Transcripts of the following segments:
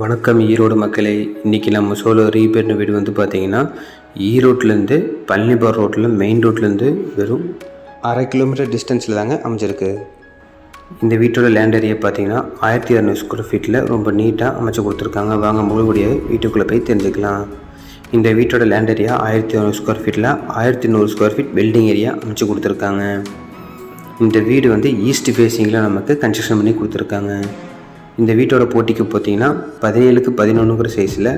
வணக்கம் ஈரோடு மக்களே. இன்றைக்கி நம்ம சோலோ ரீபேர்னு வீடு வந்து பார்த்திங்கன்னா ஈரோட்லேருந்து பழனிபார் ரோட்டில் மெயின் ரோட்லேருந்து வெறும் 1/2 கிலோமீட்டர் டிஸ்டன்ஸில் தாங்க அமைஞ்சிருக்கு. இந்த வீட்டோட லேண்ட் ஏரியா பார்த்திங்கன்னா 1600 ஸ்கொயர் ஃபீட்டில் ரொம்ப நீட்டாக அமைச்சு கொடுத்துருக்காங்க. வாங்க முழுபடியாக வீட்டுக்குள்ளே போய் தெரிஞ்சுக்கலாம். இந்த வீட்டோட லேண்ட் ஏரியா 1600 ஸ்கொயர் ஃபீட்டில் 1100 ஸ்கொயர் ஃபீட் பில்டிங் ஏரியா அமைச்சு கொடுத்துருக்காங்க. இந்த வீடு வந்து ஈஸ்ட் ஃபேஸிங்கில் நமக்கு கன்ஸ்ட்ரக்ஷன் பண்ணி கொடுத்துருக்காங்க. இந்த வீட்டோட போட்டிக்கு பார்த்தீங்கன்னா 17க்கு 11ங்கிற சைஸில்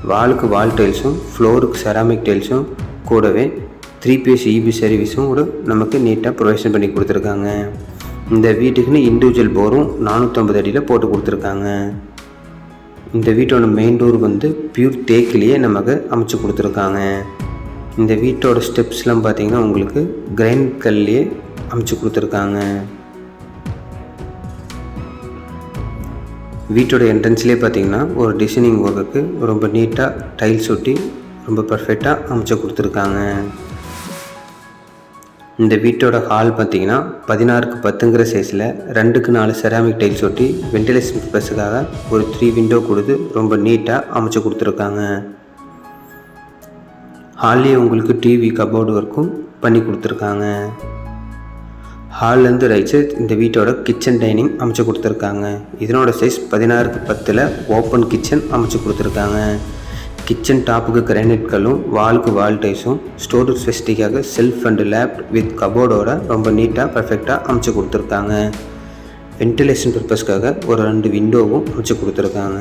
வாலுக்கு வால் டைல்ஸும் ஃப்ளோருக்கு செராமிக் டைல்ஸும் கூடவே 3PS EB சர்வீஸும் கூட நமக்கு நீட்டாக ப்ரொவைஷன் பண்ணி கொடுத்துருக்காங்க. இந்த வீட்டுக்குன்னு இண்டிவிஜுவல் போரும் 450 அடியில் போட்டு கொடுத்துருக்காங்க. இந்த வீட்டோட மெயின் டோர் வந்து பியூர் தேக்கிலேயே நமக்கு அமைச்சு கொடுத்துருக்காங்க. இந்த வீட்டோட ஸ்டெப்ஸ்லாம் பார்த்திங்கன்னா உங்களுக்கு கிரைண்ட் கல்லையே அமைச்சு கொடுத்துருக்காங்க. வீட்டோட என்ட்ரன்ஸ்லேயே பார்த்தீங்கன்னா ஒரு டிசைனிங் ஒர்க்குக்கு ரொம்ப நீட்டாக டைல்ஸ் ஒட்டி ரொம்ப பர்ஃபெக்டாக அமைச்சு கொடுத்துருக்காங்க. இந்த வீட்டோட ஹால் பார்த்தீங்கன்னா 16க்கு 10ங்கிற சைஸில் 2க்கு 4 செராமிக் டைல்ஸ் ஒட்டி வென்டிலேஷன் பர்பஸுக்காக ஒரு 3 விண்டோ கொடுத்து ரொம்ப நீட்டாக அமைச்சு கொடுத்துருக்காங்க. ஹால்லேயே உங்களுக்கு டிவி கபோர்டு ஒர்க்கும் பண்ணி கொடுத்துருக்காங்க. ஹால்லேருந்து ரைட் சைட் இந்த வீட்டோட கிச்சன் டைனிங் அமைச்சு கொடுத்துருக்காங்க. இதனோட சைஸ் 16க்கு 10ல் ஓப்பன் கிச்சன் அமைச்சு கொடுத்துருக்காங்க. கிச்சன் டாப்புக்கு கிரானைட் கல்லும் வாலுக்கு வால் டைல்ஸும் ஸ்டோரேஜ் ஃபெசிலிட்டிக்காக செல்ஃப் அண்ட் லேப் வித் கபோர்டோட ரொம்ப நீட்டாக பர்ஃபெக்டாக அமைச்சு கொடுத்துருக்காங்க. வென்டிலேஷன் பர்பஸ்க்காக ஒரு 2 விண்டோவும் அமைச்சு கொடுத்துருக்காங்க.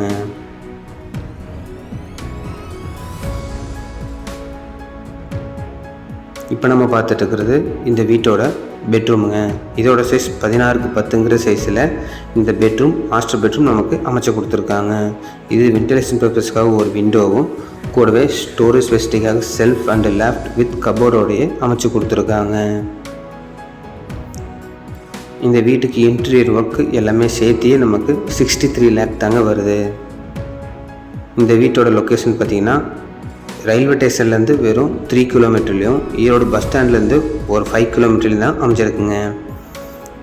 இப்போ நம்ம பார்த்துட்டு இருக்கிறது இந்த வீட்டோட பெட்ரூமுங்க. இதோட சைஸ் 16க்கு 10ங்கிற சைஸில் இந்த பெட்ரூம் மாஸ்டர் பெட்ரூம் நமக்கு அமைச்சு கொடுத்துருக்காங்க. இது வென்டிலேஷன் பர்பஸ்க்காக ஒரு விண்டோவும் கூடவே ஸ்டோரேஜ் ஃபெசிலிட்டிக்காக செல்ஃப் அண்ட் லேப் வித் கபோர்டோடையே அமைச்சு கொடுத்துருக்காங்க. இந்த வீட்டுக்கு இன்டீரியர் ஒர்க்கு எல்லாமே சேர்த்தியே நமக்கு 63 லேக் தாங்க வருது. இந்த வீட்டோட லொக்கேஷன் பார்த்திங்கன்னா ரயில்வே ஸ்டேஷன்லேருந்து வெறும் 3 கிலோமீட்டர்லையும் ஈரோடு பஸ் ஸ்டாண்ட்லேருந்து ஒரு 5 கிலோமீட்டர்லையும் தான் அமைச்சிருக்குங்க.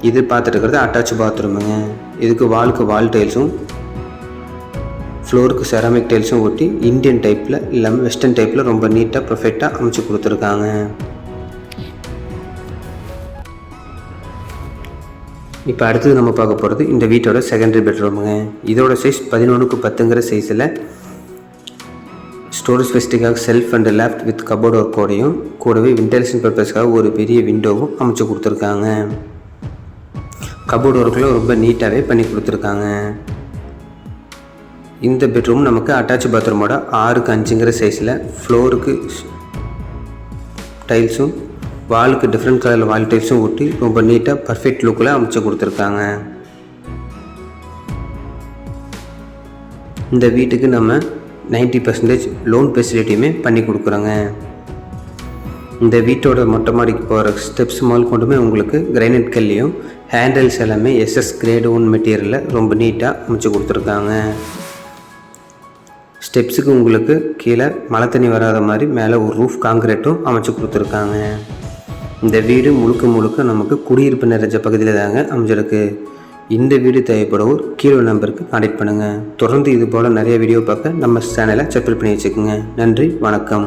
இது பார்த்துட்டு இருக்கிறது அட்டாச் பாத்ரூமுங்க. இதுக்கு வாலுக்கு வால் டைல்ஸும் ஃப்ளோருக்கு செராமிக் டைல்ஸும் ஒட்டி இந்தியன் டைப்பில் இல்லாமல் வெஸ்டர்ன் டைப்பில் ரொம்ப நீட்டாக பர்ஃபெக்டாக அமைச்சு கொடுத்துருக்காங்க. இப்போ அடுத்தது நம்ம பார்க்க போகிறது இந்த வீட்டோட செகண்டரி பெட்ரூமுங்க. இதோட சைஸ் 11க்கு 10ங்கிற சைஸில் ஸ்டோரேஜ் ஃபெசிலிட்டிக்காக shelf and lab with cupboard ஒர்க்கோடையும் கூடவே வென்டிலேஷன் பர்பஸ்க்காக ஒரு பெரிய விண்டோவும் அமைச்சு கொடுத்துருக்காங்க. கபோர்டு ஒர்க்கில் ரொம்ப நீட்டாகவே பண்ணி கொடுத்துருக்காங்க. இந்த பெட்ரூம் நமக்கு அட்டாச் பாத்ரூமோட 6க்கு 5ங்கிற சைஸில் ஃப்ளோருக்கு டைல்ஸும் வாலுக்கு டிஃப்ரெண்ட் கலரில் வால் டைல்ஸும் ஒட்டி ரொம்ப நீட்டாக பர்ஃபெக்ட் லுக்கில் அமைச்சு கொடுத்துருக்காங்க. இந்த வீட்டுக்கு நம்ம 90% லோன் ஃபெசிலிட்டியுமே பண்ணி கொடுக்குறாங்க. இந்த வீட்டோட மொட்டை மாடிக்கு போகிற ஸ்டெப்ஸ் முதல் கொண்டுமே உங்களுக்கு கிரைனைட் கல்லையும் ஹேண்டில்ஸ் எல்லாமே SS கிரேட் 1 மெட்டீரியலில் ரொம்ப நீட்டாக அமைச்சு கொடுத்துருக்காங்க. ஸ்டெப்ஸுக்கு உங்களுக்கு கீழே மழை தண்ணி வராத மாதிரி மேலே ஒரு ரூஃப் காங்கிரீட்டும் அமைச்சு கொடுத்துருக்காங்க. இந்த வீடு முழுக்க நமக்கு குடியிருப்பு நிறைஞ்ச பகுதியில் தாங்க அமைஞ்சிருக்கு. இந்த வீடு தேவைப்படவும் கீழே நம்பருக்கு கான்டாக்ட் பண்ணுங்கள். தொடர்ந்து இது போல் நிறைய வீடியோ பார்க்க நம்ம சேனலை சப்ஸ்கிரைப் பண்ணி வச்சுக்கோங்க. நன்றி, வணக்கம்.